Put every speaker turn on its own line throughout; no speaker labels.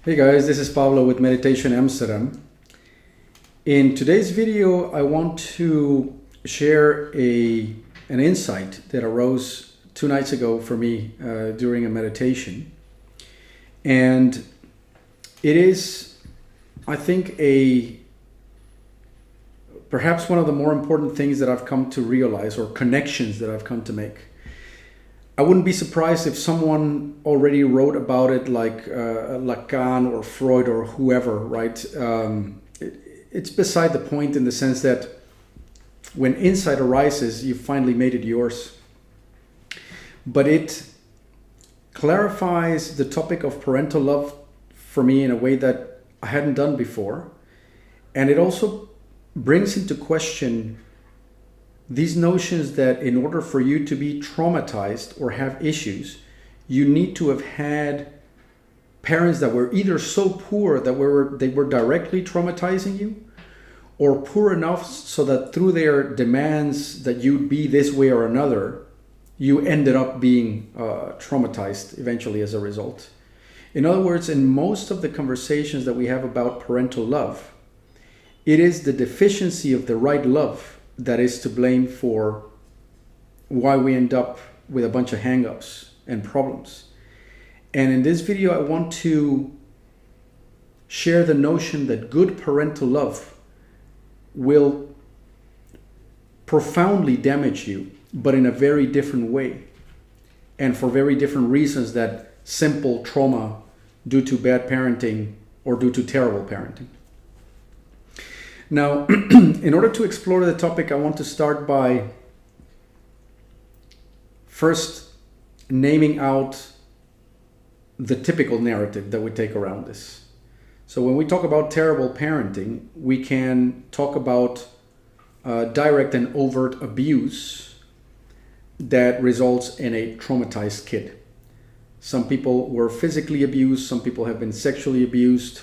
Hey guys, this is Pablo with Meditation Amsterdam. In today's video, I want to share an insight that arose 2 nights ago for me during a meditation. And it is, I think, perhaps one of the more important things that I've come to realize, or connections that I've come to make. I wouldn't be surprised if someone already wrote about it, like Lacan or Freud or whoever, right? It's beside the point in the sense that when insight arises, you finally made it yours. But it clarifies the topic of parental love for me in a way that I hadn't done before. And it also brings into question these notions that in order for you to be traumatized or have issues, you need to have had parents that were either so poor that they were directly traumatizing you, or poor enough so that through their demands that you'd be this way or another, you ended up being traumatized eventually as a result. In other words, in most of the conversations that we have about parental love, it is the deficiency of the right love that is to blame for why we end up with a bunch of hang-ups and problems. And in this video, I want to share the notion that good parental love will profoundly damage you, but in a very different way, and for very different reasons that simple trauma due to bad parenting or due to terrible parenting. Now, in order to explore the topic, I want to start by first naming out the typical narrative that we take around this. So when we talk about terrible parenting, we can talk about direct and overt abuse that results in a traumatized kid. Some people were physically abused, some people have been sexually abused.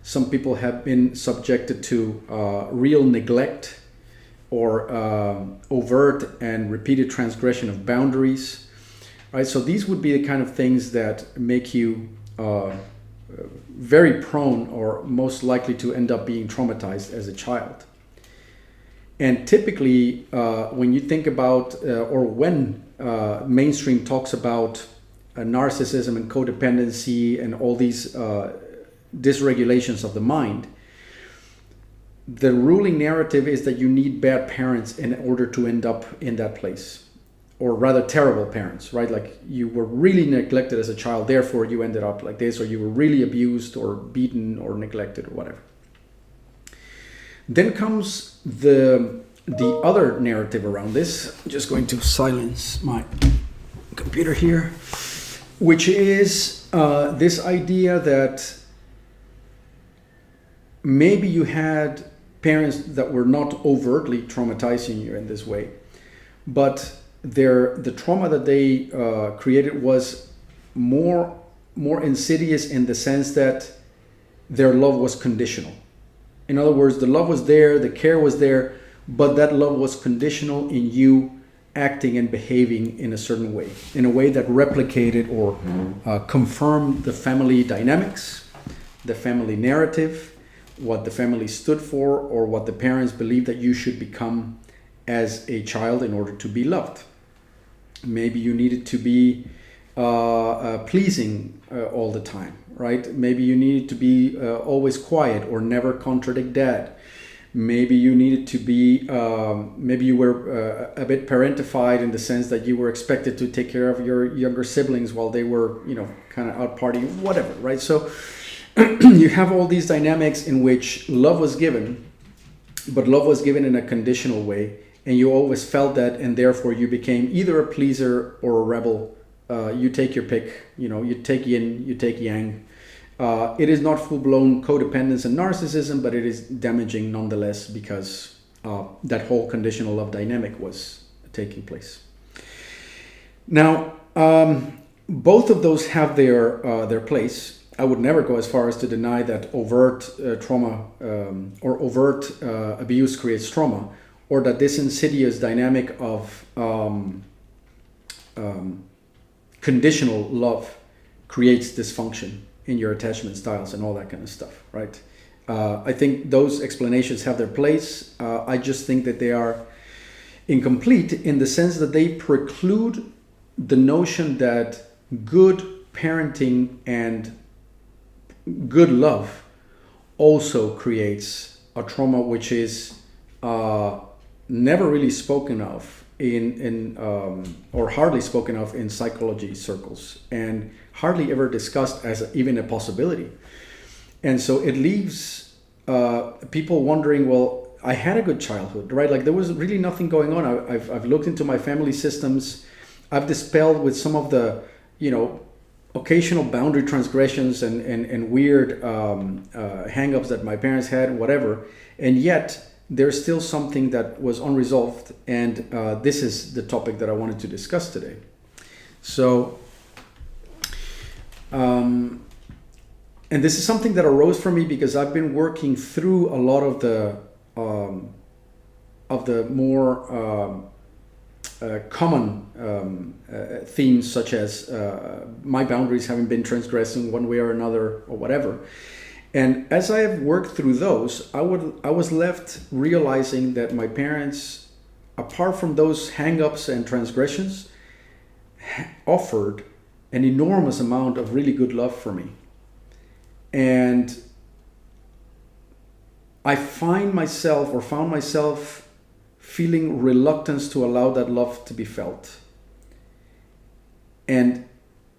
Some people have been subjected to real neglect or overt and repeated transgression of boundaries, right? So these would be the kind of things that make you very prone or most likely to end up being traumatized as a child. And typically, when you think about, or when mainstream talks about narcissism and codependency and all these dysregulations of the mind, the ruling narrative is that you need bad parents in order to end up in that place, or rather terrible parents, right? Like you were really neglected as a child, therefore you ended up like this, or you were really abused or beaten or neglected or whatever. Then comes the other narrative around this. I'm just going to silence my computer here, which is this idea that maybe you had parents that were not overtly traumatizing you in this way, but the trauma that they created was more insidious in the sense that their love was conditional. In other words, the love was there, the care was there, but that love was conditional in you acting and behaving in a certain way, in a way that replicated or confirmed the family dynamics, the family narrative, what the family stood for, or what the parents believed that you should become as a child in order to be loved. Maybe you needed to be pleasing all the time, right? Maybe you needed to be always quiet or never contradict dad. Maybe you needed to be, maybe you were a bit parentified in the sense that you were expected to take care of your younger siblings while they were, kind of out partying, whatever, right? So you have all these dynamics in which love was given, but love was given in a conditional way, and you always felt that, and therefore you became either a pleaser or a rebel. You take your pick, you take yin, you take yang. It is not full-blown codependence and narcissism, but it is damaging nonetheless because that whole conditional love dynamic was taking place. Now, both of those have their place. I would never go as far as to deny that overt trauma or overt abuse creates trauma, or that this insidious dynamic of conditional love creates dysfunction in your attachment styles and all that kind of stuff, right? I think those explanations have their place. I just think that they are incomplete in the sense that they preclude the notion that good parenting and good love also creates a trauma which is never really spoken of or hardly spoken of in psychology circles, and hardly ever discussed as even a possibility. And so it leaves people wondering, well, I had a good childhood, right? Like there was really nothing going on. I've looked into my family systems. I've dispelled with some of the, occasional boundary transgressions and weird hang-ups that my parents had, whatever. And yet there's still something that was unresolved. And this is the topic that I wanted to discuss today. So, and this is something that arose for me because I've been working through a lot of the more common themes, such as my boundaries having been transgressed in one way or another or whatever. And as I have worked through those, I was left realizing that my parents, apart from those hang-ups and transgressions, offered an enormous amount of really good love for me. And I found myself feeling reluctance to allow that love to be felt. And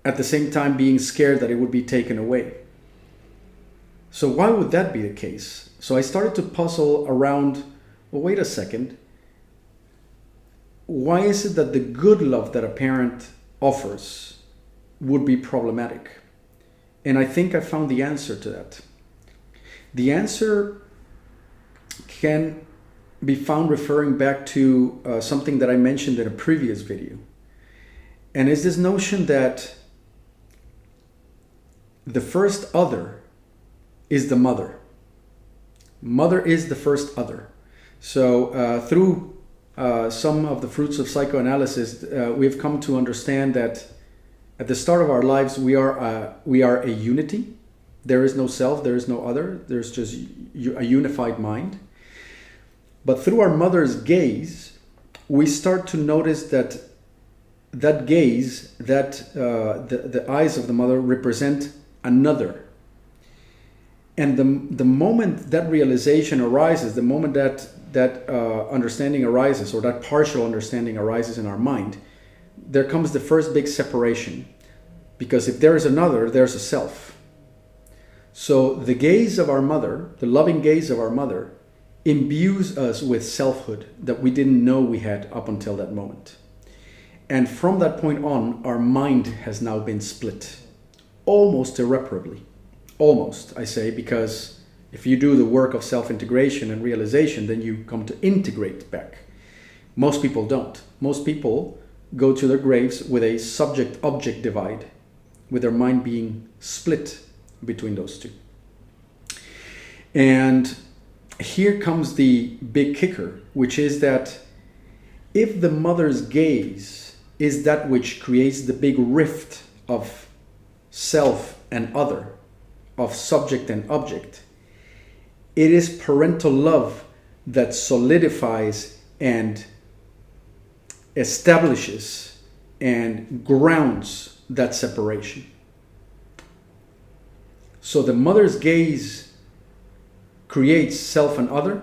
at the same time being scared that it would be taken away. So why would that be the case? So I started to puzzle around, well, wait a second. Why is it that the good love that a parent offers would be problematic? And I think I found the answer to that. The answer can be found referring back to something that I mentioned in a previous video. And it's this notion that the first other is the mother. Mother is the first other. So through some of the fruits of psychoanalysis, we've come to understand that at the start of our lives, we are a unity. There is no self, there is no other. There's just a unified mind. But through our mother's gaze, we start to notice that gaze, the eyes of the mother represent another. And the moment that realization arises, the moment that understanding arises, or that partial understanding arises in our mind, there comes the first big separation. Because if there is another, there's a self. So the gaze of our mother, the loving gaze of our mother, imbues us with selfhood that we didn't know we had up until that moment. And from that point on, our mind has now been split, almost irreparably. Almost, I say, because if you do the work of self-integration and realization, then you come to integrate back. Most people don't. Most people go to their graves with a subject-object divide, with their mind being split between those two. And here comes the big kicker, which is that if the mother's gaze is that which creates the big rift of self and other, of subject and object, it is parental love that solidifies and establishes and grounds that separation. So the mother's gaze creates self and other.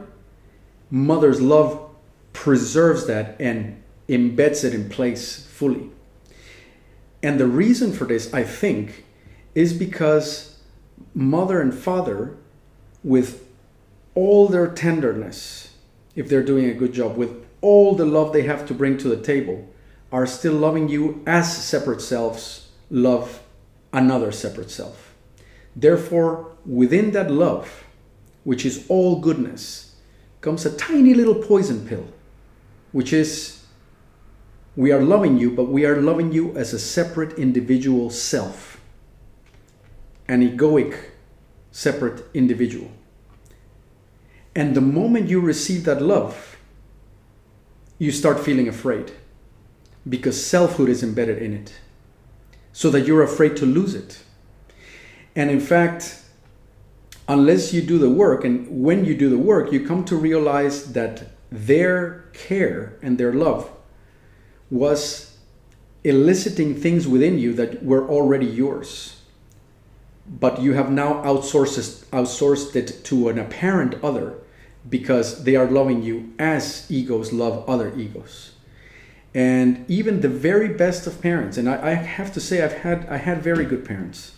Mother's love preserves that and embeds it in place fully. And the reason for this, I think, is because mother and father, with all their tenderness, if they're doing a good job, with all the love they have to bring to the table, are still loving you as separate selves love another separate self. Therefore, within that love, which is all goodness, comes a tiny little poison pill, which is, we are loving you, but we are loving you as a separate individual self, an egoic separate individual. And the moment you receive that love, you start feeling afraid, because selfhood is embedded in it, so that you're afraid to lose it. And in fact, unless you do the work, and when you do the work, you come to realize that their care and their love was eliciting things within you that were already yours. But you have now outsourced it to an apparent other because they are loving you as egos love other egos. And even the very best of parents, and I have to say I had very good parents,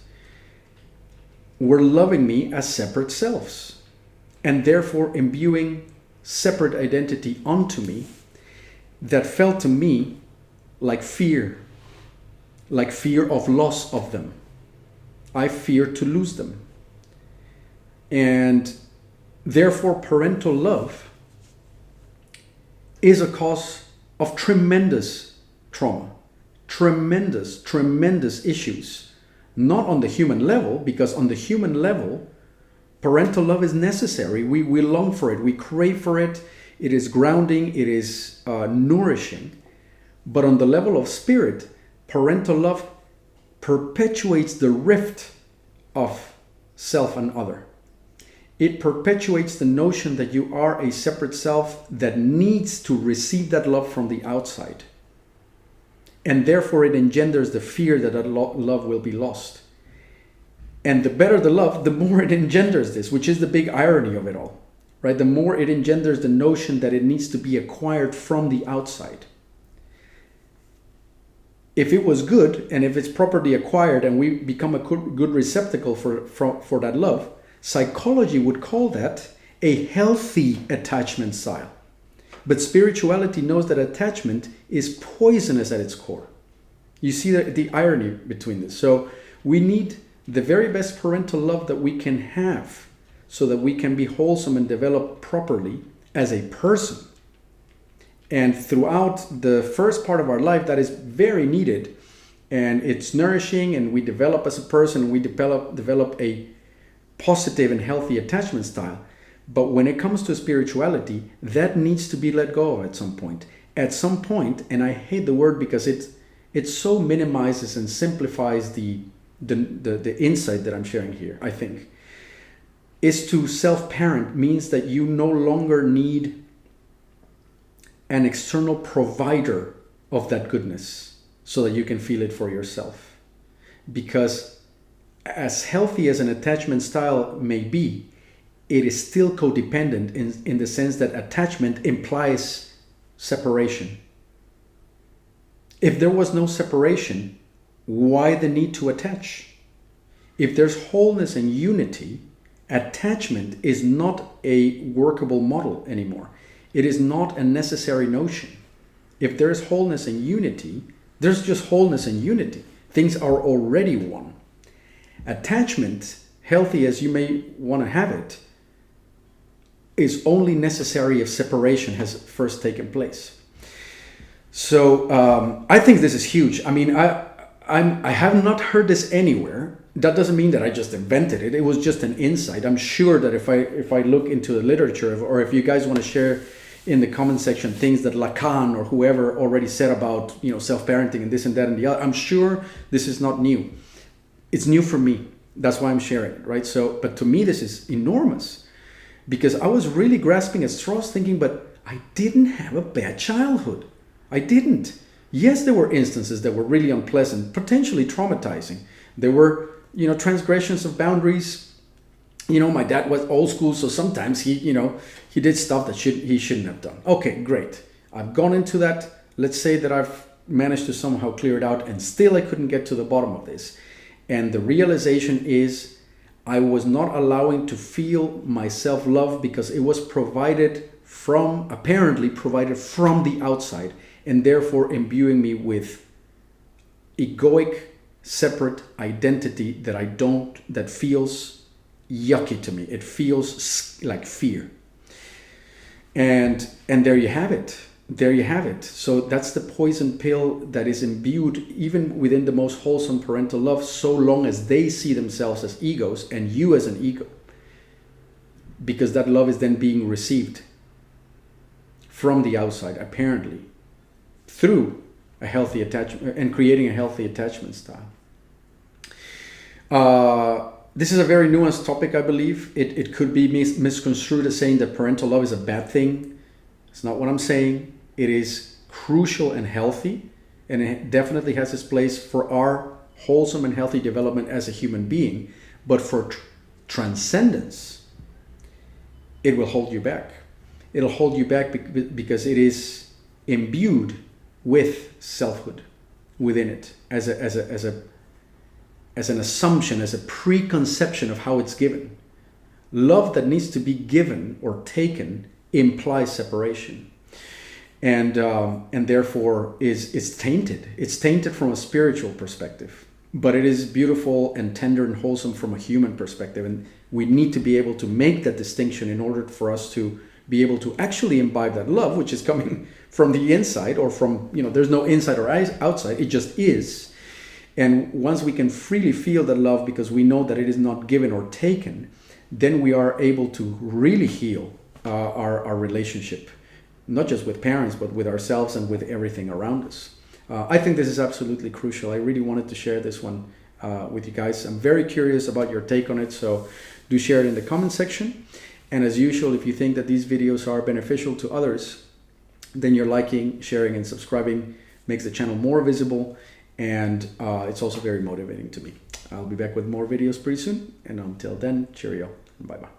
were loving me as separate selves and therefore imbuing separate identity onto me that felt to me like fear of loss of them. I feared to lose them. And therefore parental love is a cause of tremendous trauma, tremendous issues. Not on the human level, because on the human level, parental love is necessary. We long for it, we crave for it. It is grounding, it is nourishing. But on the level of spirit, parental love perpetuates the rift of self and other. It perpetuates the notion that you are a separate self that needs to receive that love from the outside. And therefore it engenders the fear that love will be lost. And the better the love, the more it engenders this, which is the big irony of it all, right? The more it engenders the notion that it needs to be acquired from the outside. If it was good, and if it's properly acquired and we become a good receptacle for that love, psychology would call that a healthy attachment style. But spirituality knows that attachment is poisonous at its core. You see the irony between this. So we need the very best parental love that we can have so that we can be wholesome and develop properly as a person. And throughout the first part of our life, that is very needed. And it's nourishing, and we develop as a person, and we develop a positive and healthy attachment style. But when it comes to spirituality, that needs to be let go of at some point. At some point, and I hate the word because it so minimizes and simplifies the insight that I'm sharing here, I think, is to self-parent means that you no longer need an external provider of that goodness so that you can feel it for yourself. Because as healthy as an attachment style may be, it is still codependent in the sense that attachment implies separation. If there was no separation, why the need to attach? If there's wholeness and unity, attachment is not a workable model anymore. It is not a necessary notion. If there is wholeness and unity, there's just wholeness and unity. Things are already one. Attachment, healthy as you may want to have it, is only necessary if separation has first taken place. So I think this is huge. I mean, I have not heard this anywhere. That doesn't mean that I just invented it. It was just an insight. I'm sure that if I look into the literature, or if you guys want to share in the comment section things that Lacan or whoever already said about, self-parenting and this and that and the other, I'm sure this is not new. It's new for me. That's why I'm sharing it, right? So, but to me, this is enormous because I was really grasping at straws thinking, but I didn't have a bad childhood. I didn't. Yes, there were instances that were really unpleasant, potentially traumatizing. There were, transgressions of boundaries. My dad was old school, so sometimes he did stuff that he shouldn't have done. Okay, great. I've gone into that. Let's say that I've managed to somehow clear it out, and still I couldn't get to the bottom of this. And the realization is I was not allowing to feel my self-love because it was apparently provided from the outside, and therefore imbuing me with egoic, separate identity that feels yucky to me. It feels like fear. And there you have it. There you have it. So that's the poison pill that is imbued even within the most wholesome parental love, so long as they see themselves as egos and you as an ego. Because that love is then being received from the outside, apparently, through a healthy attachment and creating a healthy attachment style. This is a very nuanced topic, I believe. It could be misconstrued as saying that parental love is a bad thing. It's not what I'm saying. It is crucial and healthy, and it definitely has its place for our wholesome and healthy development as a human being. But for transcendence, it will hold you back. It'll hold you back because it is imbued with selfhood within it as an assumption, as a preconception of how it's given. Love that needs to be given or taken implies separation, and therefore is tainted. It's tainted from a spiritual perspective, but it is beautiful and tender and wholesome from a human perspective. And we need to be able to make that distinction in order for us to be able to actually imbibe that love, which is coming from the inside, or from, there's no inside or outside, it just is. And once we can freely feel that love because we know that it is not given or taken, then we are able to really heal our relationship, not just with parents, but with ourselves and with everything around us. I think this is absolutely crucial. I really wanted to share this one with you guys. I'm very curious about your take on it, so do share it in the comment section. And as usual, if you think that these videos are beneficial to others, then your liking, sharing, and subscribing makes the channel more visible, and it's also very motivating to me. I'll be back with more videos pretty soon, and until then, cheerio, and bye-bye.